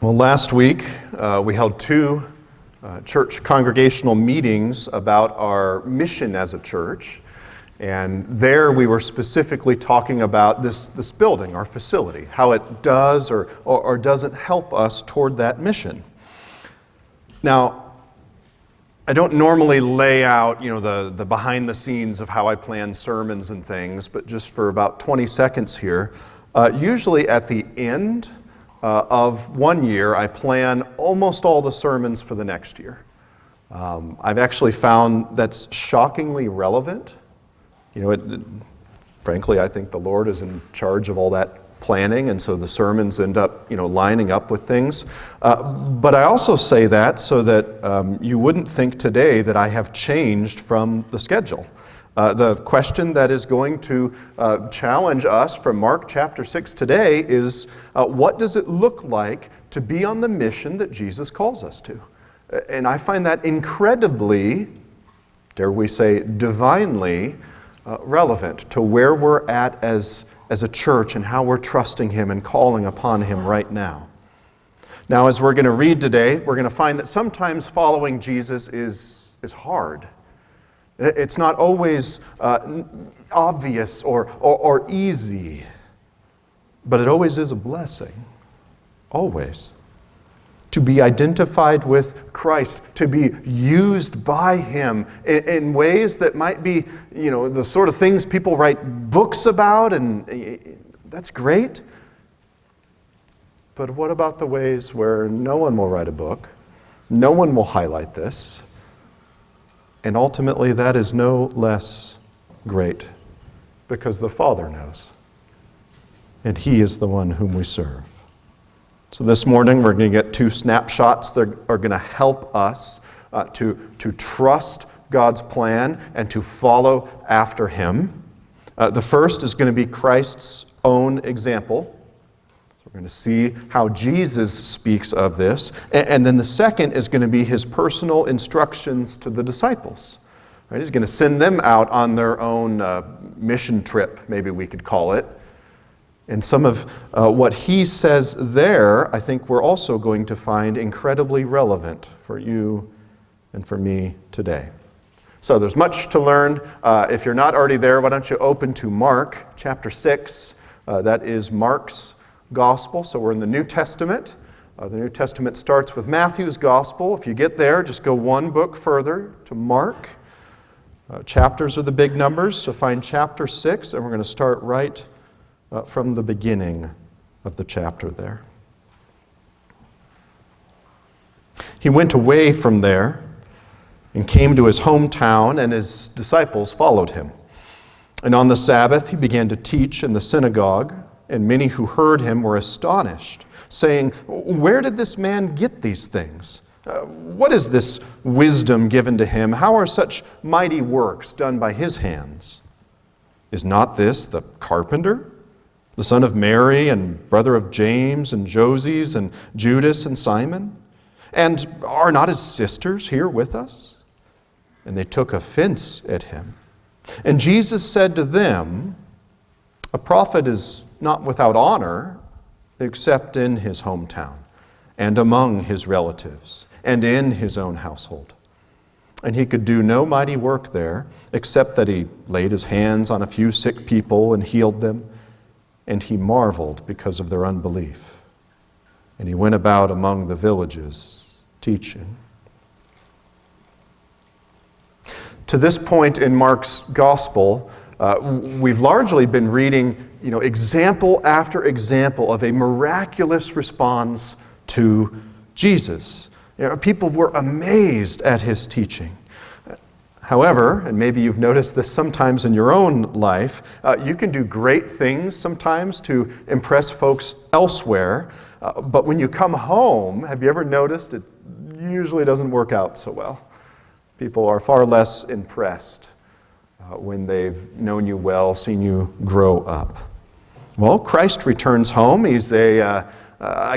Well, last week we held two church congregational meetings about our mission as a church. And there we were specifically talking about this building, our facility, how it does or doesn't help us toward that mission. Now, I don't normally lay out, the behind the scenes of how I plan sermons and things, but just for about 20 seconds here, usually at the end of one year, I plan almost all the sermons for the next year. I've actually found that's shockingly relevant. Frankly, I think the Lord is in charge of all that planning, and so the sermons end up, lining up with things. But I also say that so that you wouldn't think today that I have changed from the schedule. The question that is going to challenge us from Mark chapter 6 today is, what does it look like to be on the mission that Jesus calls us to? And I find that incredibly, dare we say, divinely relevant to where we're at as a church and how we're trusting Him and calling upon Him right now. Now, as we're going to read today, we're going to find that sometimes following Jesus is hard. It's not always obvious or easy, but it always is a blessing. Always. To be identified with Christ, to be used by Him in ways that might be, the sort of things people write books about, and that's great. But what about the ways where no one will write a book, no one will highlight this, and ultimately that is no less great because the Father knows, and He is the one whom we serve. So this morning we're going to get two snapshots that are going to help us to trust God's plan and to follow after Him. The first is going to be Christ's own example. So we're going to see how Jesus speaks of this. And then the second is going to be His personal instructions to the disciples. Right? He's going to send them out on their own mission trip, maybe we could call it. And some of what He says there, I think we're also going to find incredibly relevant for you and for me today. So there's much to learn. If you're not already there, why don't you open to Mark chapter 6. That is Mark's Gospel. So we're in the New Testament. The New Testament starts with Matthew's Gospel. If you get there, just go one book further to Mark. Chapters are the big numbers, so find chapter 6, and we're going to start right from the beginning of the chapter there. He went away from there and came to his hometown, and his disciples followed him. And on the Sabbath he began to teach in the synagogue, and many who heard him were astonished, saying, "Where did this man get these things? What is this wisdom given to him? How are such mighty works done by his hands? Is not this the carpenter, the son of Mary and brother of James and Joses and Judas and Simon? And are not his sisters here with us?" And they took offense at him. And Jesus said to them, "A prophet is not without honor except in his hometown and among his relatives and in his own household." And he could do no mighty work there except that he laid his hands on a few sick people and healed them. And he marveled because of their unbelief. And he went about among the villages, teaching. To this point in Mark's Gospel, we've largely been reading, example after example of a miraculous response to Jesus. People were amazed at his teaching. However, and maybe you've noticed this sometimes in your own life, you can do great things sometimes to impress folks elsewhere, but when you come home, have you ever noticed it usually doesn't work out so well? People are far less impressed when they've known you well, seen you grow up. Well, Christ returns home. He's a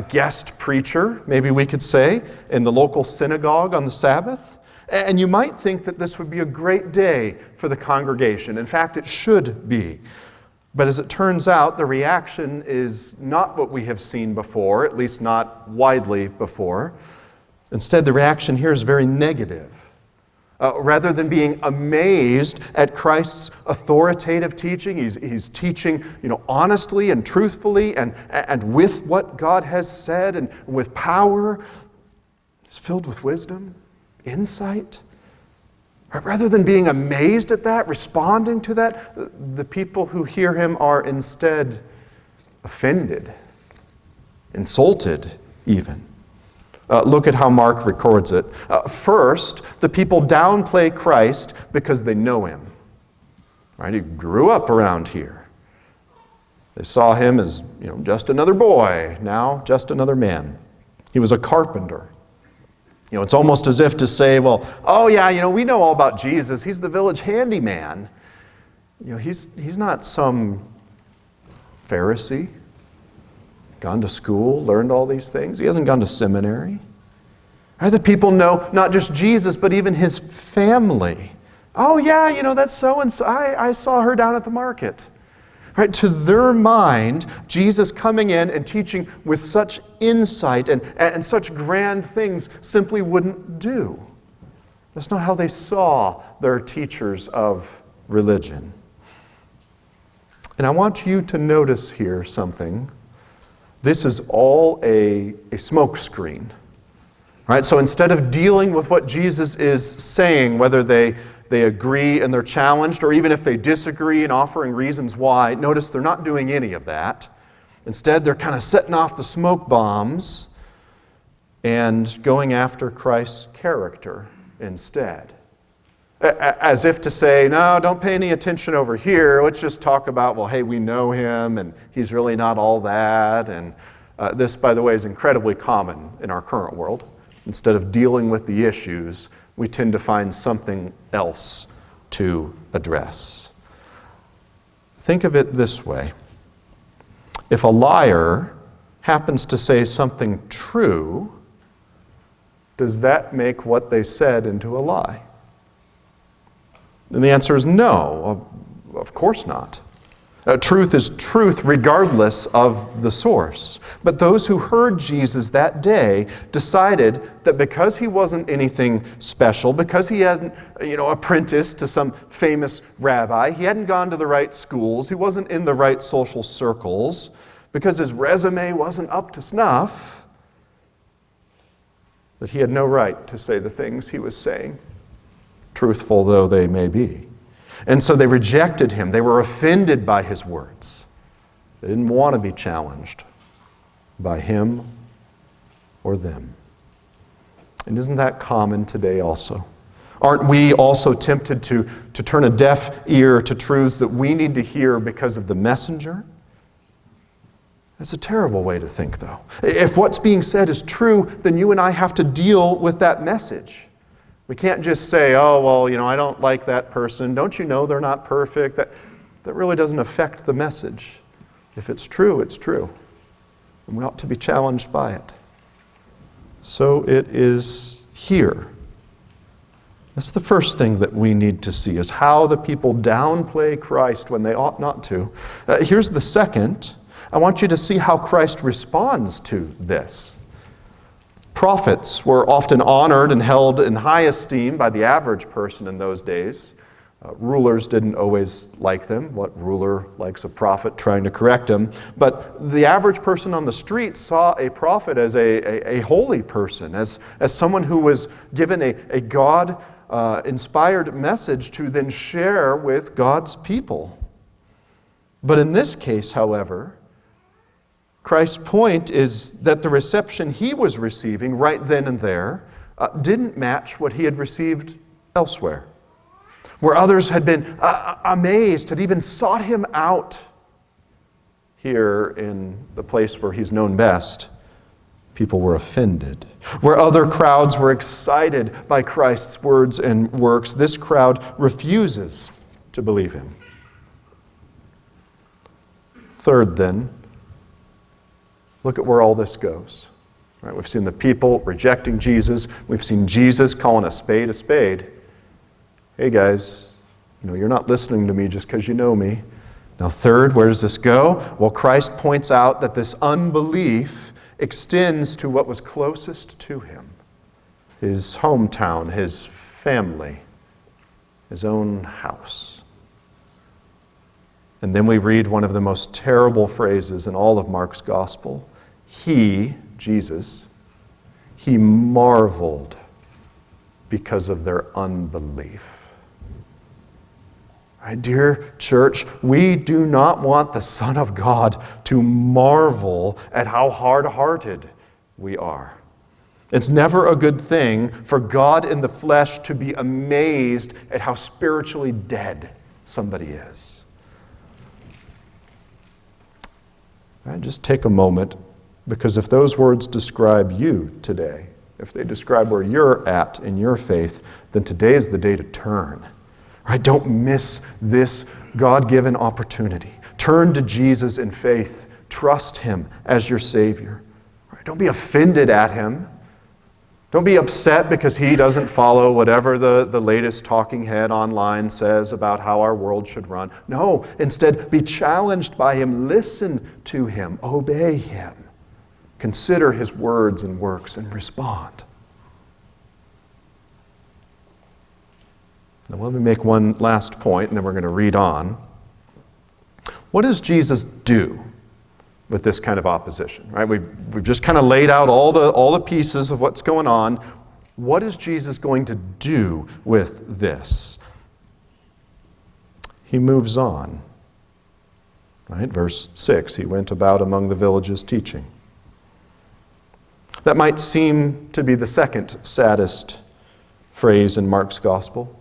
guest preacher, maybe we could say, in the local synagogue on the Sabbath. And you might think that this would be a great day for the congregation. In fact, it should be. But as it turns out, the reaction is not what we have seen before, at least not widely before. Instead, the reaction here is very negative. Rather than being amazed at Christ's authoritative teaching, he's teaching, honestly and truthfully and with what God has said and with power. He's filled with wisdom, insight. Rather than being amazed at that, responding to that, the people who hear him are instead offended, insulted even. Look at how Mark records it. First, the people downplay Christ because they know him. Right? He grew up around here. They saw him as, just another boy, now just another man. He was a carpenter. It's almost as if to say, well, oh yeah, we know all about Jesus. He's the village handyman. He's not some Pharisee. Gone to school, learned all these things. He hasn't gone to seminary. The people know not just Jesus, but even his family. Oh yeah, that's so-and-so. I saw her down at the market. Right? To their mind, Jesus coming in and teaching with such insight and such grand things simply wouldn't do. That's not how they saw their teachers of religion. And I want you to notice here something. This is all a smokescreen, right? So instead of dealing with what Jesus is saying, whether they agree and they're challenged, or even if they disagree and offering reasons why, notice they're not doing any of that. Instead, they're kind of setting off the smoke bombs and going after Christ's character instead. As if to say, no, don't pay any attention over here. Let's just talk about, well, hey, we know him, and he's really not all that. And this, by the way, is incredibly common in our current world. Instead of dealing with the issues, we tend to find something else to address. Think of it this way. If a liar happens to say something true, does that make what they said into a lie? And the answer is no, of course not. Truth is truth regardless of the source. But those who heard Jesus that day decided that because he wasn't anything special, because he hadn't, apprenticed to some famous rabbi, he hadn't gone to the right schools, he wasn't in the right social circles, because his resume wasn't up to snuff, that he had no right to say the things he was saying, truthful though they may be. And so they rejected him. They were offended by his words. They didn't want to be challenged by him or them. And isn't that common today also? Aren't we also tempted to turn a deaf ear to truths that we need to hear because of the messenger? That's a terrible way to think, though. If what's being said is true, then you and I have to deal with that message. We can't just say, oh, well, I don't like that person. Don't you know they're not perfect? That really doesn't affect the message. If it's true, it's true. And we ought to be challenged by it. So it is here. That's the first thing that we need to see, is how the people downplay Christ when they ought not to. Here's the second. I want you to see how Christ responds to this. Prophets were often honored and held in high esteem by the average person in those days. Rulers didn't always like them. What ruler likes a prophet trying to correct him? But the average person on the street saw a prophet as a holy person, as someone who was given a God-inspired message to then share with God's people. But in this case, however, Christ's point is that the reception he was receiving right then and there didn't match what he had received elsewhere. Where others had been amazed, had even sought him out, here in the place where he's known best, people were offended. Where other crowds were excited by Christ's words and works, this crowd refuses to believe him. Third, then, look at where all this goes. Right, we've seen the people rejecting Jesus. We've seen Jesus calling a spade a spade. Hey guys, you're not listening to me just because you know me. Now third, where does this go? Well, Christ points out that this unbelief extends to what was closest to him. His hometown, his family, his own house. And then we read one of the most terrible phrases in all of Mark's gospel. He, Jesus, he marveled because of their unbelief. Right, dear church, we do not want the Son of God to marvel at how hard-hearted we are. It's never a good thing for God in the flesh to be amazed at how spiritually dead somebody is. Right, just take a moment, because if those words describe you today, if they describe where you're at in your faith, then today is the day to turn. Right? Don't miss this God-given opportunity. Turn to Jesus in faith. Trust him as your Savior. Right? Don't be offended at him. Don't be upset because he doesn't follow whatever the latest talking head online says about how our world should run. No, instead, be challenged by him. Listen to him. Obey him. Consider his words and works and respond. Now let me make one last point, and then we're going to read on. What does Jesus do with this kind of opposition? Right? We've just kind of laid out all the pieces of what's going on. What is Jesus going to do with this? He moves on. Right? Verse 6, he went about among the villages teaching. That might seem to be the second saddest phrase in Mark's gospel.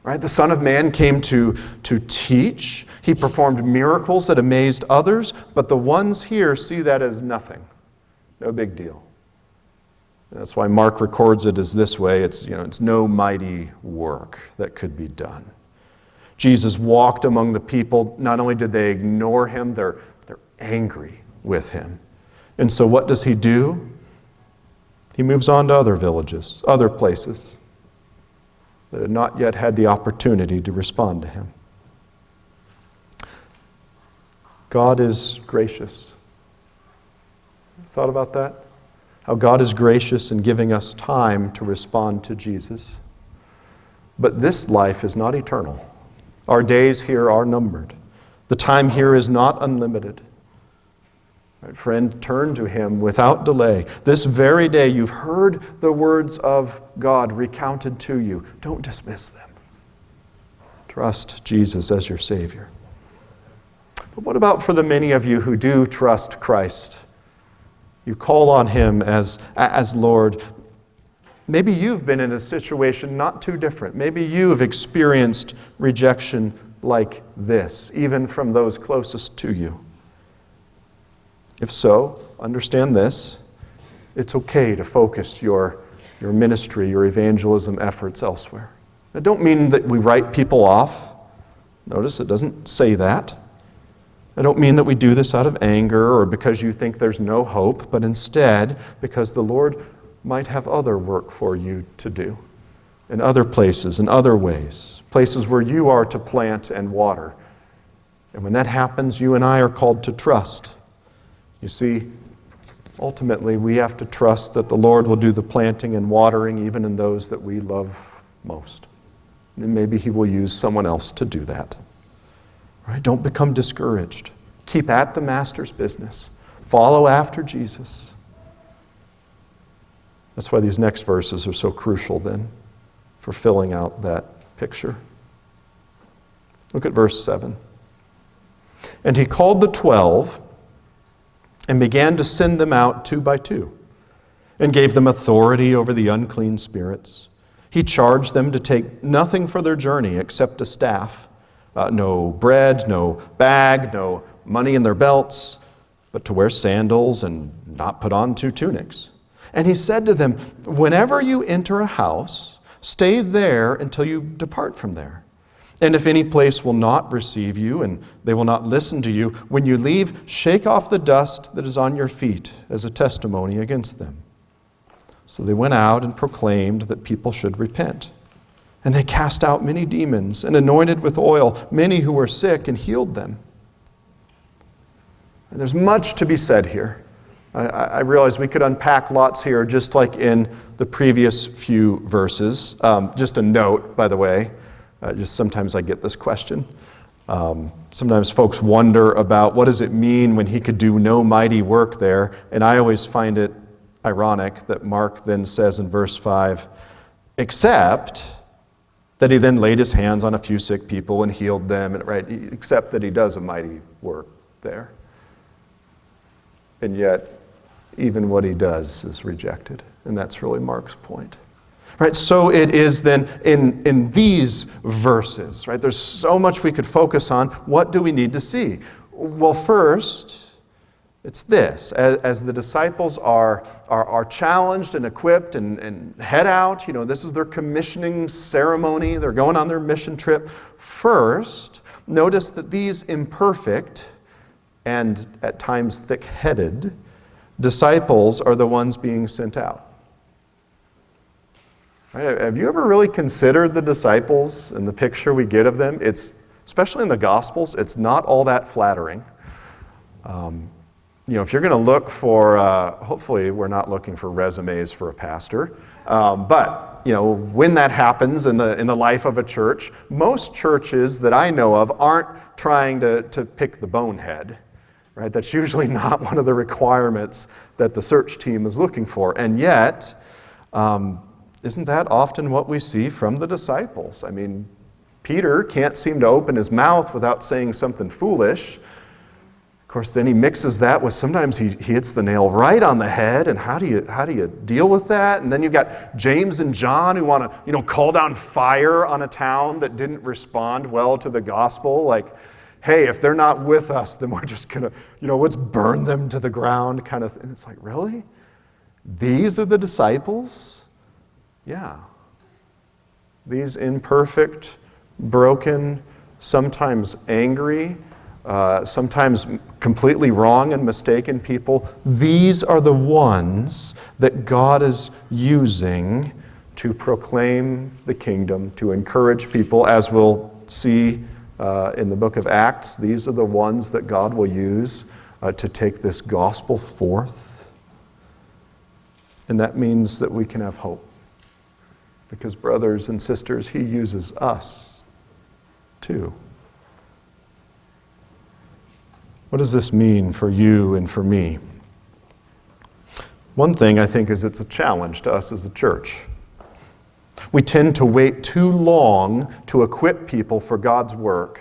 Right? The Son of Man came to teach. He performed miracles that amazed others, but the ones here see that as nothing. No big deal. That's why Mark records it as this way. It's no mighty work that could be done. Jesus walked among the people. Not only did they ignore him, they're angry with him. And so what does he do? He moves on to other villages, other places that had not yet had the opportunity to respond to him. God is gracious. Thought about that? How God is gracious in giving us time to respond to Jesus. But this life is not eternal. Our days here are numbered. The time here is not unlimited. Right, friend, turn to him without delay. This very day you've heard the words of God recounted to you. Don't dismiss them. Trust Jesus as your Savior. But what about for the many of you who do trust Christ? You call on him as Lord. Maybe you've been in a situation not too different. Maybe you've experienced rejection like this, even from those closest to you. If so, understand this. It's okay to focus your ministry, your evangelism efforts elsewhere. I don't mean that we write people off. Notice it doesn't say that. I don't mean that we do this out of anger or because you think there's no hope, but instead because the Lord might have other work for you to do in other places, in other ways, places where you are to plant and water. And when that happens, you and I are called to trust. You see, ultimately, we have to trust that the Lord will do the planting and watering even in those that we love most. And maybe he will use someone else to do that. Right? Don't become discouraged. Keep at the Master's business. Follow after Jesus. That's why these next verses are so crucial then for filling out that picture. Look at verse 7. And he called the 12 and began to send them out 2 by 2, and gave them authority over the unclean spirits. He charged them to take nothing for their journey except a staff, no bread, no bag, no money in their belts, but to wear sandals and not put on 2 tunics. And he said to them, whenever you enter a house, stay there until you depart from there. And if any place will not receive you, and they will not listen to you, when you leave, shake off the dust that is on your feet as a testimony against them. So they went out and proclaimed that people should repent. And they cast out many demons and anointed with oil many who were sick and healed them. There's much to be said here. I realize we could unpack lots here, just like in the previous few verses. Just a note, by the way, just sometimes I get this question. Sometimes folks wonder about what does it mean when he could do no mighty work there, and I always find it ironic that Mark then says in verse 5, except that he then laid his hands on a few sick people and healed them, right? Except that he does a mighty work there. And yet, even what he does is rejected. And that's really Mark's point. Right? So it is then in these verses, right? There's so much we could focus on. What do we need to see? Well, first, it's this. As the disciples are challenged and equipped and head out, this is their commissioning ceremony. They're going on their mission trip. First, notice that these imperfect and at times thick-headed disciples are the ones being sent out. Right? Have you ever really considered the disciples and the picture we get of them? It's, especially in the Gospels, it's not all that flattering. If you're going to look for, hopefully we're not looking for resumes for a pastor, but when that happens in the life of a church, most churches that I know of aren't trying to pick the bonehead. Right? That's usually not one of the requirements that the search team is looking for. And yet, isn't that often what we see from the disciples? I mean, Peter can't seem to open his mouth without saying something foolish. Of course, then he mixes that with sometimes he hits the nail right on the head. And how do you deal with that? And then you've got James and John who want to, call down fire on a town that didn't respond well to the gospel. Like, hey, if they're not with us, then we're just going to, let's burn them to the ground kind of thing. And it's like, really? These are the disciples? Yeah. These imperfect, broken, sometimes angry, sometimes completely wrong and mistaken people. These are the ones that God is using to proclaim the kingdom, to encourage people, as we'll see in the book of Acts. These are the ones that God will use to take this gospel forth. And that means that we can have hope. Because brothers and sisters, he uses us too. What does this mean for you and for me? One thing I think is it's a challenge to us as a church. We tend to wait too long to equip people for God's work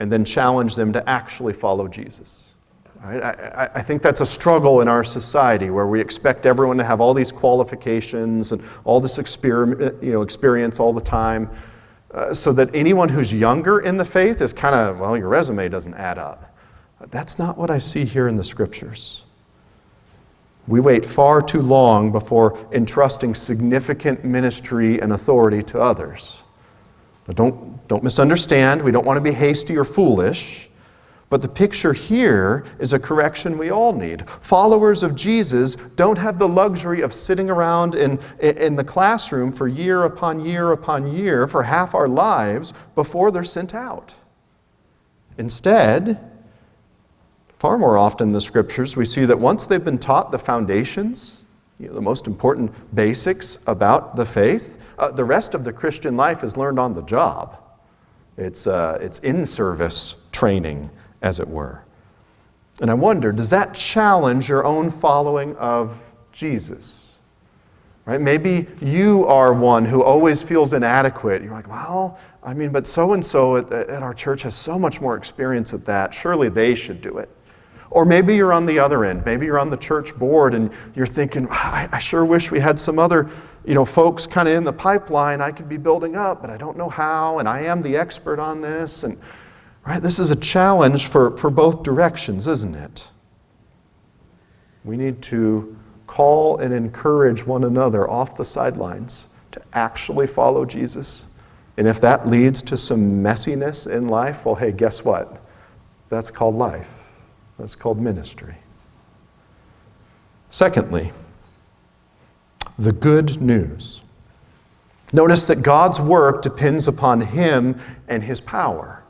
and then challenge them to actually follow Jesus. Right? I think that's a struggle in our society where we expect everyone to have all these qualifications and all this experience all the time, so that anyone who's younger in the faith is kind of, well, your resume doesn't add up. That's not what I see here in the Scriptures. We wait far too long before entrusting significant ministry and authority to others. Now, don't misunderstand. We don't want to be hasty or foolish. But the picture here is a correction we all need. Followers of Jesus don't have the luxury of sitting around in the classroom for year upon year upon year for half our lives before they're sent out. Instead, far more often in the Scriptures, we see that once they've been taught the foundations, the most important basics about the faith, the rest of the Christian life is learned on the job. It's in-service training, as it were. And I wonder, does that challenge your own following of Jesus? Right? Maybe you are one who always feels inadequate. You're like, well, but so-and-so at our church has so much more experience at that. Surely they should do it. Or maybe you're on the other end. Maybe you're on the church board and you're thinking, I sure wish we had some other, folks kind of in the pipeline I could be building up, but I don't know how, and I am the expert on this. And right, this is a challenge for both directions, isn't it? We need to call and encourage one another off the sidelines to actually follow Jesus. And if that leads to some messiness in life, well, hey, guess what? That's called life. That's called ministry. Secondly, the good news. Notice that God's work depends upon Him and His power.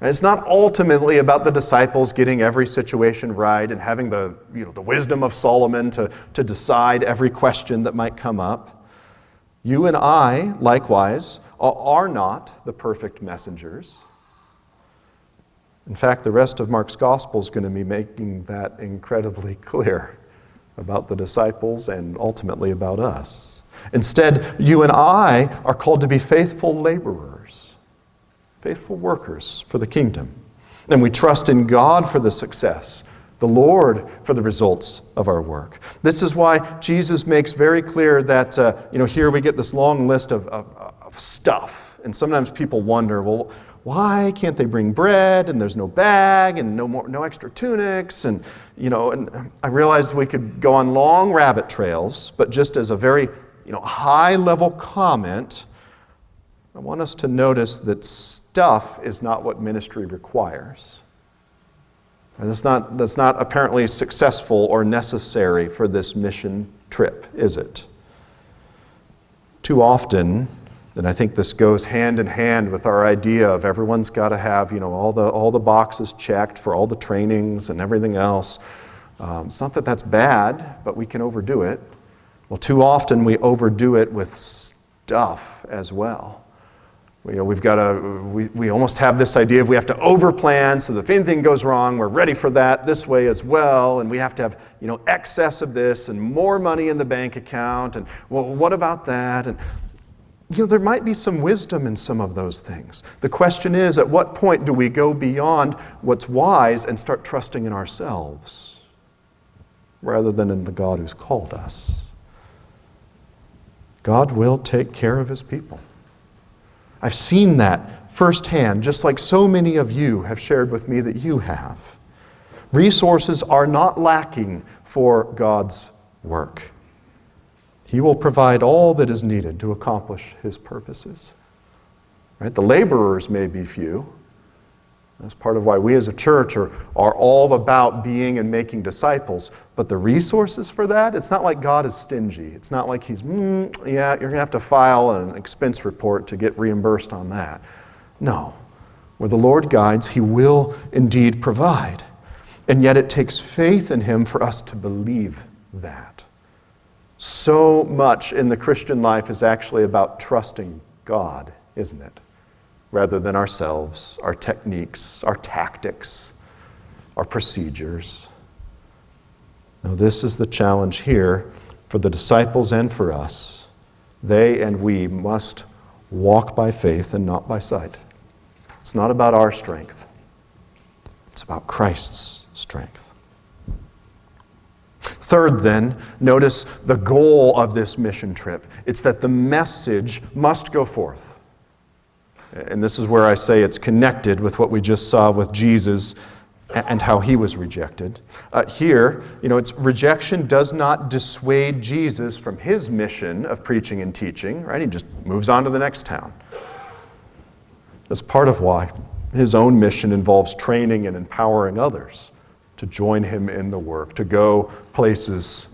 And it's not ultimately about the disciples getting every situation right and having the wisdom of Solomon to decide every question that might come up. You and I, likewise, are not the perfect messengers. In fact, the rest of Mark's gospel is going to be making that incredibly clear about the disciples and ultimately about us. Instead, you and I are called to be faithful laborers, faithful workers for the kingdom. And we trust in God for the success, the Lord for the results of our work. This is why Jesus makes very clear that, here we get this long list of stuff. And sometimes people wonder, well, why can't they bring bread and there's no bag and no extra tunics? And I realized we could go on long rabbit trails, but just as a very high-level comment, I want us to notice that stuff is not what ministry requires. And that's not apparently successful or necessary for this mission trip, is it? Too often, and I think this goes hand in hand with our idea of everyone's got to have all the boxes checked for all the trainings and everything else. It's not that that's bad, but we can overdo it. Well, too often we overdo it with stuff as well. We almost have this idea of we have to overplan so that if anything goes wrong, we're ready for that this way as well. And we have to have, excess of this and more money in the bank account. And well, what about that? And there might be some wisdom in some of those things. The question is, at what point do we go beyond what's wise and start trusting in ourselves rather than in the God who's called us? God will take care of his people. I've seen that firsthand, just like so many of you have shared with me that you have. Resources are not lacking for God's work. He will provide all that is needed to accomplish his purposes. Right? The laborers may be few. That's part of why we as a church are all about being and making disciples. But the resources for that, it's not like God is stingy. It's not like he's, you're going to have to file an expense report to get reimbursed on that. No. Where the Lord guides, he will indeed provide. And yet it takes faith in him for us to believe that. So much in the Christian life is actually about trusting God, isn't it? Rather than ourselves, our techniques, our tactics, our procedures. Now, this is the challenge here for the disciples and for us. They and we must walk by faith and not by sight. It's not about our strength. It's about Christ's strength. Third, then, notice the goal of this mission trip. It's that the message must go forth. And this is where I say it's connected with what we just saw with Jesus and how he was rejected. Here, it's rejection does not dissuade Jesus from his mission of preaching and teaching, right? He just moves on to the next town. That's part of why his own mission involves training and empowering others to join him in the work, to go places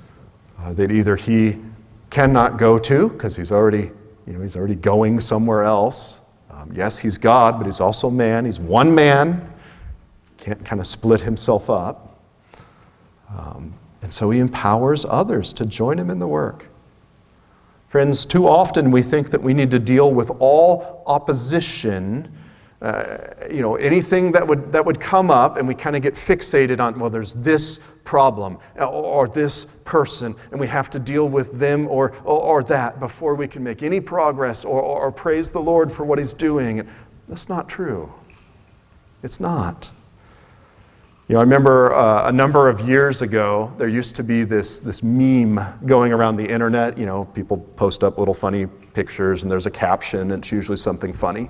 that either he cannot go to because he's already going somewhere else. Yes, he's God, but he's also man. He's one man. Can't kind of split himself up. And so he empowers others to join him in the work. Friends, too often we think that we need to deal with all opposition, anything that would come up, and we kind of get fixated on, well, there's this problem or this person, and we have to deal with them or that before we can make any progress or praise the Lord for what he's doing. That's not true. It's not. I remember a number of years ago, there used to be this meme going around the internet. People post up little funny pictures, and there's a caption, and it's usually something funny.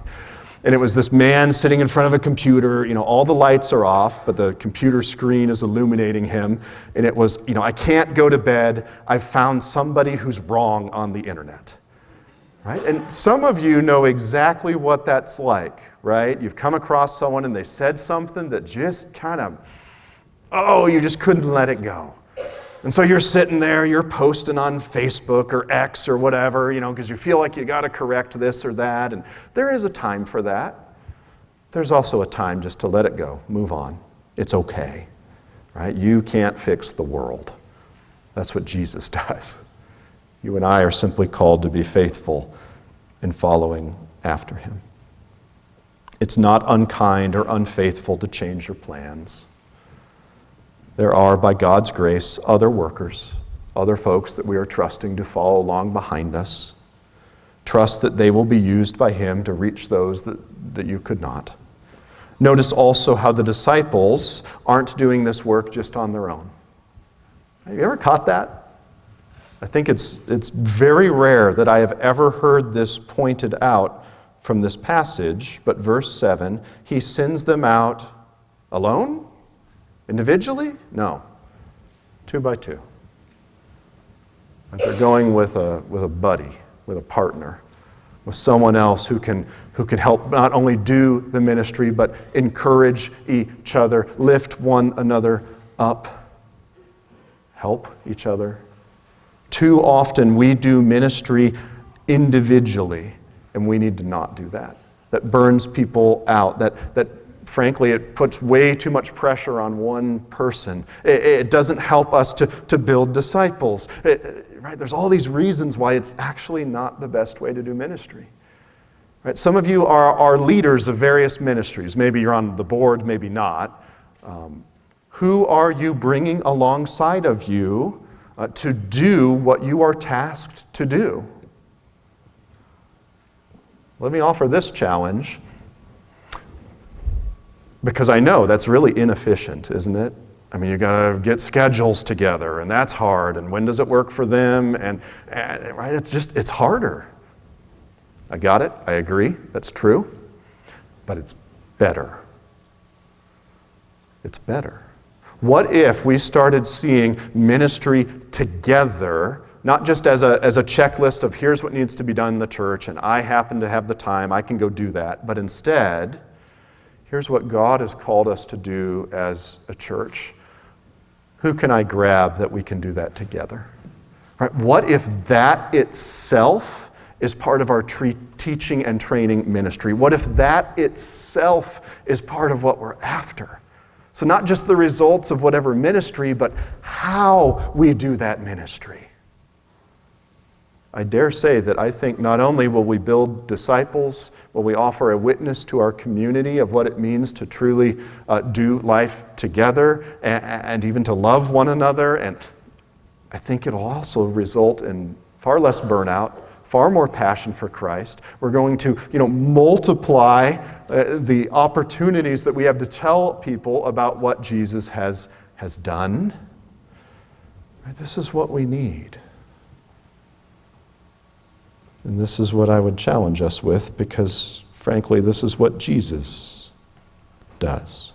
And it was this man sitting in front of a computer, all the lights are off, but the computer screen is illuminating him. And it was, I can't go to bed. I've found somebody who's wrong on the internet. Right? And some of you know exactly what that's like, right? You've come across someone and they said something that just kind of, you just couldn't let it go. And so you're sitting there, you're posting on Facebook or X or whatever, because you feel like you got to correct this or that. And there is a time for that. there's also a time just to let it go, move on. It's okay, right? You can't fix the world. That's what Jesus does. You and I are simply called to be faithful in following after him. It's not unkind or unfaithful to change your plans. There are, by God's grace, other workers, other folks that we are trusting to follow along behind us. Trust that they will be used by him to reach those that you could not. Notice also how the disciples aren't doing this work just on their own. Have you ever caught that? I think it's very rare that I have ever heard this pointed out from this passage, but verse 7, he sends them out alone? Individually? No. 2 by 2. They're going with a buddy, with a partner, with someone else who can help not only do the ministry, but encourage each other, lift one another up, help each other. Too often we do ministry individually, and we need to not do that. That burns people out, that frankly, it puts way too much pressure on one person. It doesn't help us to build disciples. Right? There's all these reasons why it's actually not the best way to do ministry. Right? Some of you are leaders of various ministries. Maybe you're on the board, maybe not. Who are you bringing alongside of you to do what you are tasked to do? Let me offer this challenge, because I know that's really inefficient, isn't it? I mean, you got to get schedules together, and that's hard, and when does it work for them? And right, it's harder. I got it. I agree. That's true. But it's better. It's better. What if we started seeing ministry together, not just as a checklist of here's what needs to be done in the church, and I happen to have the time, I can go do that, but instead, here's what God has called us to do as a church. Who can I grab that we can do that together? Right? What if that itself is part of our teaching and training ministry? What if that itself is part of what we're after? So not just the results of whatever ministry, but how we do that ministry. I dare say that I think not only will we build disciples, will we offer a witness to our community of what it means to truly do life together and even to love one another. And I think it'll also result in far less burnout, far more passion for Christ. We're going to, multiply the opportunities that we have to tell people about what Jesus has done. This is what we need. And this is what I would challenge us with, because, frankly, this is what Jesus does.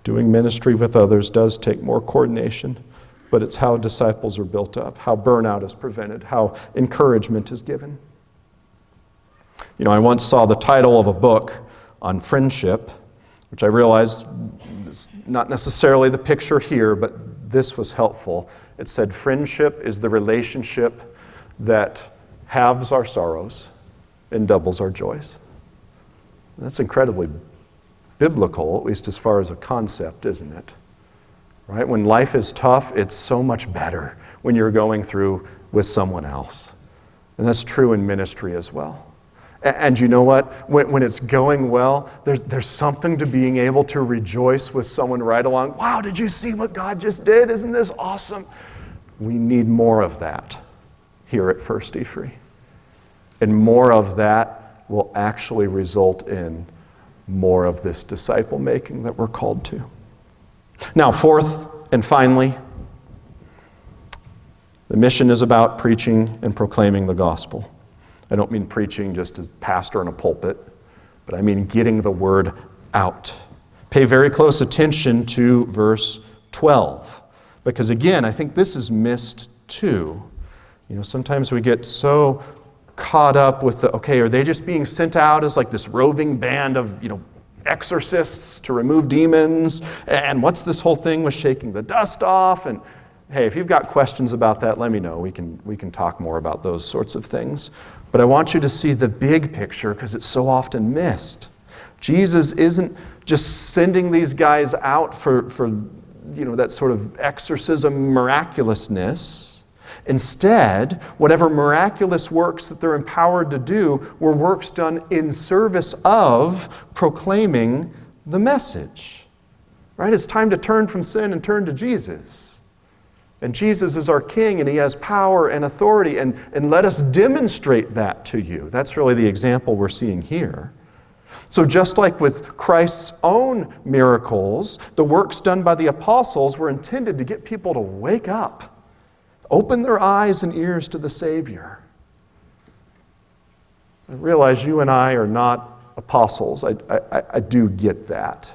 Doing ministry with others does take more coordination, but it's how disciples are built up, how burnout is prevented, how encouragement is given. I once saw the title of a book on friendship, which I realized is not necessarily the picture here, but this was helpful. It said, friendship is the relationship that halves our sorrows and doubles our joys. That's incredibly biblical, at least as far as a concept, isn't it? Right? When life is tough, it's so much better when you're going through with someone else. And that's true in ministry as well. And you know what? When it's going well, there's something to being able to rejoice with someone right along. Wow, did you see what God just did? Isn't this awesome? We need more of that here at First Free. And more of that will actually result in more of this disciple making that we're called to. Now, fourth and finally, the mission is about preaching and proclaiming the gospel. I don't mean preaching just as pastor in a pulpit, but I mean getting the word out. Pay very close attention to verse 12, because again, I think this is missed too. Sometimes we get so caught up with are they just being sent out as like this roving band of, exorcists to remove demons? And what's this whole thing with shaking the dust off? And hey, if you've got questions about that, let me know. We can talk more about those sorts of things. But I want you to see the big picture because it's so often missed. Jesus isn't just sending these guys out for that sort of exorcism miraculousness. Instead, whatever miraculous works that they're empowered to do were works done in service of proclaiming the message. Right? It's time to turn from sin and turn to Jesus. And Jesus is our King, and He has power and authority, and let us demonstrate that to you. That's really the example we're seeing here. So just like with Christ's own miracles, the works done by the apostles were intended to get people to wake up, open their eyes and ears to the Savior. I realize you and I are not apostles. I do get that.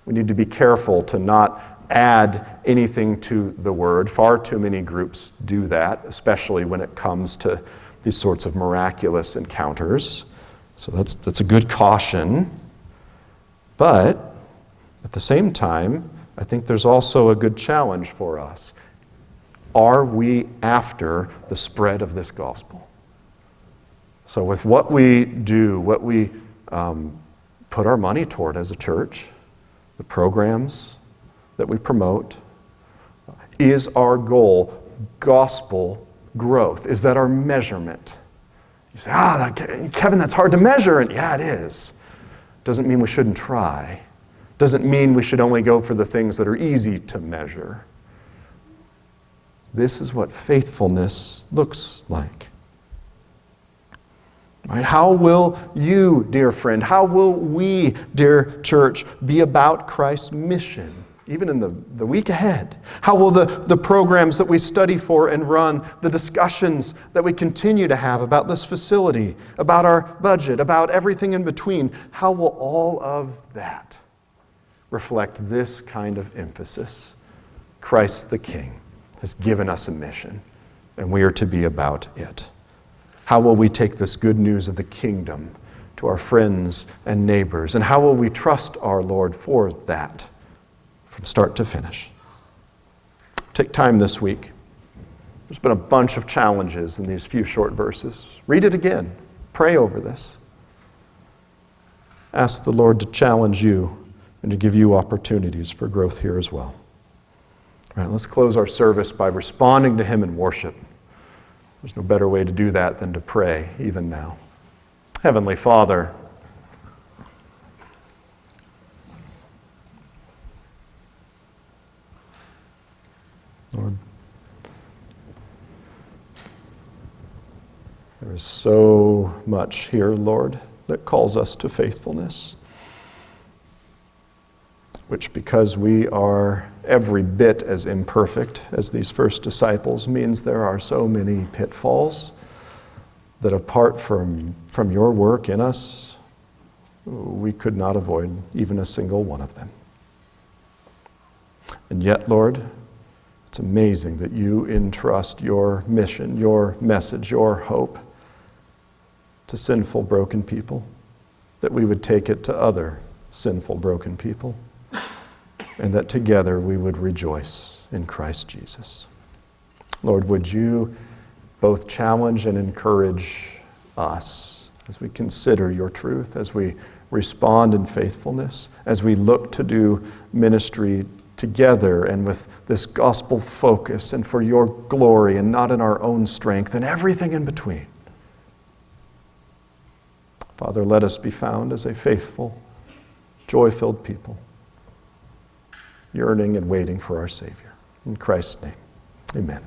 We need to be careful to not add anything to the word. Far too many groups do that, especially when it comes to these sorts of miraculous encounters. So that's a good caution. But at the same time, I think there's also a good challenge for us. Are we after the spread of this gospel? So with what we do, what we put our money toward as a church, the programs that we promote, is our goal gospel growth? Is that our measurement? You say, Kevin, that's hard to measure. And yeah, it is. Doesn't mean we shouldn't try. Doesn't mean we should only go for the things that are easy to measure. This is what faithfulness looks like. Right? How will you, dear friend, how will we, dear church, be about Christ's mission, even in the week ahead? How will the programs that we study for and run, the discussions that we continue to have about this facility, about our budget, about everything in between, how will all of that reflect this kind of emphasis? Christ the King has given us a mission, and we are to be about it. How will we take this good news of the kingdom to our friends and neighbors? And how will we trust our Lord for that from start to finish? Take time this week. There's been a bunch of challenges in these few short verses. Read it again. Pray over this. Ask the Lord to challenge you and to give you opportunities for growth here as well. All right, let's close our service by responding to Him in worship. There's no better way to do that than to pray, even now. Heavenly Father, Lord, there is so much here, Lord, that calls us to faithfulness, which, because we are every bit as imperfect as these first disciples, means there are so many pitfalls that apart from your work in us, we could not avoid even a single one of them. And yet, Lord, it's amazing that you entrust your mission, your message, your hope to sinful, broken people, that we would take it to other sinful, broken people, and that together we would rejoice in Christ Jesus. Lord, would you both challenge and encourage us as we consider your truth, as we respond in faithfulness, as we look to do ministry together and with this gospel focus and for your glory and not in our own strength and everything in between. Father, let us be found as a faithful, joy-filled people, yearning and waiting for our Savior. In Christ's name, amen.